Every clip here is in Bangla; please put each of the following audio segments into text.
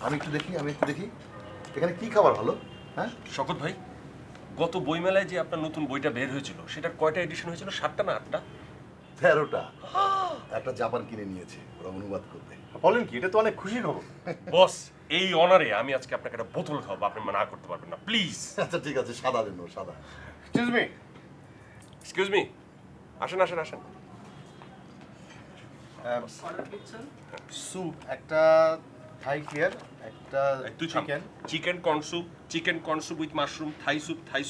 আমি একটু দেখি এখানে কি খাবার ভালো? হ্যাঁ শকত ভাই, গত বইমেলায় যে আপনার নতুন বইটা বের হয়েছিল সেটার কয়টা এডিশন হয়েছিল? 7টা না 8টা? 13টা। একটা জাপান কিনে নিয়েছে ওরা অনুবাদ করবে। বলেন কি, এটা তো অনেক খুশির খবর। বস, এই অনারে আমি আজকে আপনাকে একটা বোতল খাওয়াবো, আপনি না করতে পারবেন না প্লিজ। আচ্ছা ঠিক আছে, সাদা দেন, সাদা। এক্সকিউজ মি, আসেন আসেন আসেন। স্যুপ একটা, থাই ক্লিয়ার একটা, chicken. Chicken corn soup with mushroom, Thai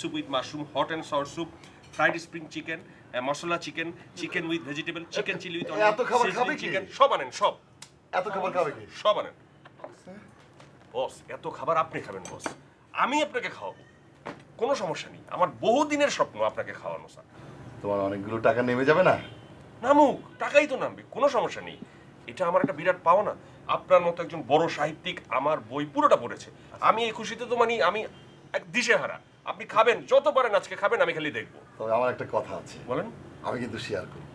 soup with mushroom, hot and sour soup, fried spring chicken, masala chicken with vegetable, chicken chilli with এত খাবার খাবে কি? চিকেন, সব আনেন সব। এত খাবার খাবে কি? সব আনেন বস। এত খাবার আপনি খাবেন বস, আমি আপনাকে খাওয়াবো, কোনো সমস্যা নেই। আমার বহুদিনের স্বপ্ন আপনাকে খাওয়ানো স্যার। তোমার অনেকগুলো টাকা নেমে যাবে না? নামুক, টাকাই তো নামবে, কোনো সমস্যা নেই। এটা আমার একটা বিরাট পাওনা। আপনার মতো একজন বড় সাহিত্যিক আমার বই পুরোটা পড়েছে। আমি এই খুশিতে তো আমি এক দিশেহারা। আপনি খাবেন, যত পারেন আজকে খাবেন, আমি খালি দেখবো। তবে আমার একটা কথা আছে, বলেন। আমি কিন্তু শেয়ার করব।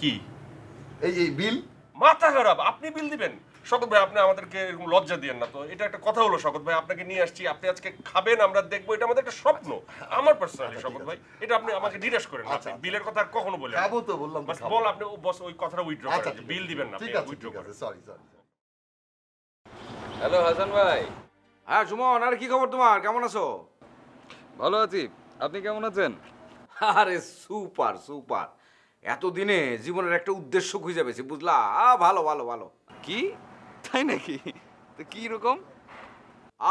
কি? এই বিল। মাথা খারাপ, আপনি বিল দিবেন? শকত ভাই, আপনি আমাদেরকে এরকম লজ্জা দিয়েন না তো। এটা একটা কথা হলো শকত ভাই, আপনাকে নিয়ে আসছি, আপনি আজকে খাবেন, আমরা দেখবো, এটা আমাদের একটা স্বপ্ন। আমার পার্সোনালি শকত ভাই, এটা আপনি আমাকে নিরাশ করেন না। আপনি বিলের কথা আর কখনো বলেন না। খাবো তো, বললাম তো বাস খাবো। বল, আপনি বস ওই কথাটা উইথড্র আচ্ছা, করেন, বিল দিবেন না, আপনি ঠিক আছে, উইথড্র ঠিক করেন। আছে, সরি। হ্যালো হাসান ভাই। হ্যাঁ সুমন, আর কি খবর তোমার? কেমন আছো? ভালো আছি, আপনি কেমন আছেন? আরে সুপার সুপার। এতদিনে জীবনের একটা উদ্দেশ্য খুঁজে পেয়েছি, বুঝলা? ভালো ভালো ভালো। কি, তাই নাকি? তো কি রকম?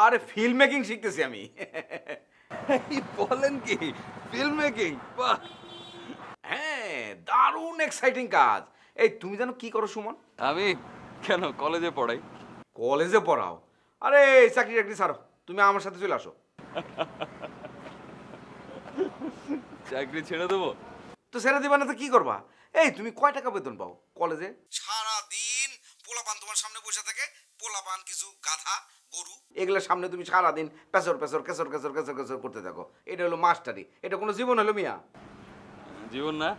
আরে ফিল্ম মেকিং শিখতেছি আমি। এই বলেন কি, ফিল্ম মেকিং? বাহ। হ্যাঁ, দারুণ এক্সাইটিং কাজ। এই তুমি জানো কি করো সুমন? আমি কেন, কলেজে পড়াই। কলেজে পড়াও? আরে চাকরি টাকরি ছাড়ো, তুমি আমার সাথে চলে আসো। চাকরি ছেড়ে দেবো? তো ছেড়ে দিবা না তো কি করবা? এই তুমি কয় টাকা বেতন পাও কলেজে? সারা দিন পোলাপান তোমার সামনে বসে থাকে, পোলাপান কিছু গাধা গরু, এগুলোর সামনে তুমি সারা দিন পেছর পেছর কেসর কেসর কেসর কেসর করতে থাকো। এটা হলো মাস্টারি? এটা কোনো জীবন হলো মিয়া? জীবন না।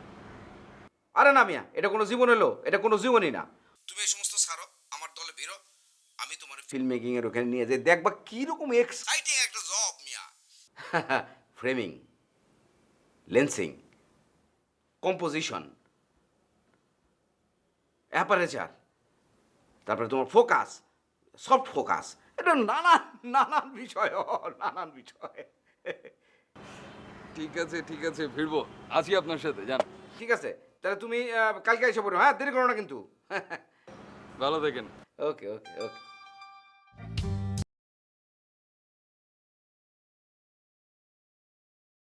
আরে না মিয়া, এটা কোনো জীবন হলো? এটা কোনো জীবনই না। তুমি এই সমস্ত ছাড়ো, আমার দলে বেরো, আমি তোমার ফিল্ম মেকিং এর ওখানে নিয়ে যাই, দেখবা কিরকম এক্সাইটিং একটা জব মিয়া। ফ্রেমিং, লেন্সিং, কম্পোজিশন, অ্যাপারেচার, তারপরে তোমার ফোকাস, সফট ফোকাস, এটা নানান নানান বিষয়, নানান বিষয়। ঠিক আছে, ফিরবো, আছি আপনার সাথে, যান। ঠিক আছে, তাহলে তুমি কালকে এসে পড়ো, হ্যাঁ? দেরি করো না কিন্তু। ভালো থাকেন। ওকে ওকে ওকে।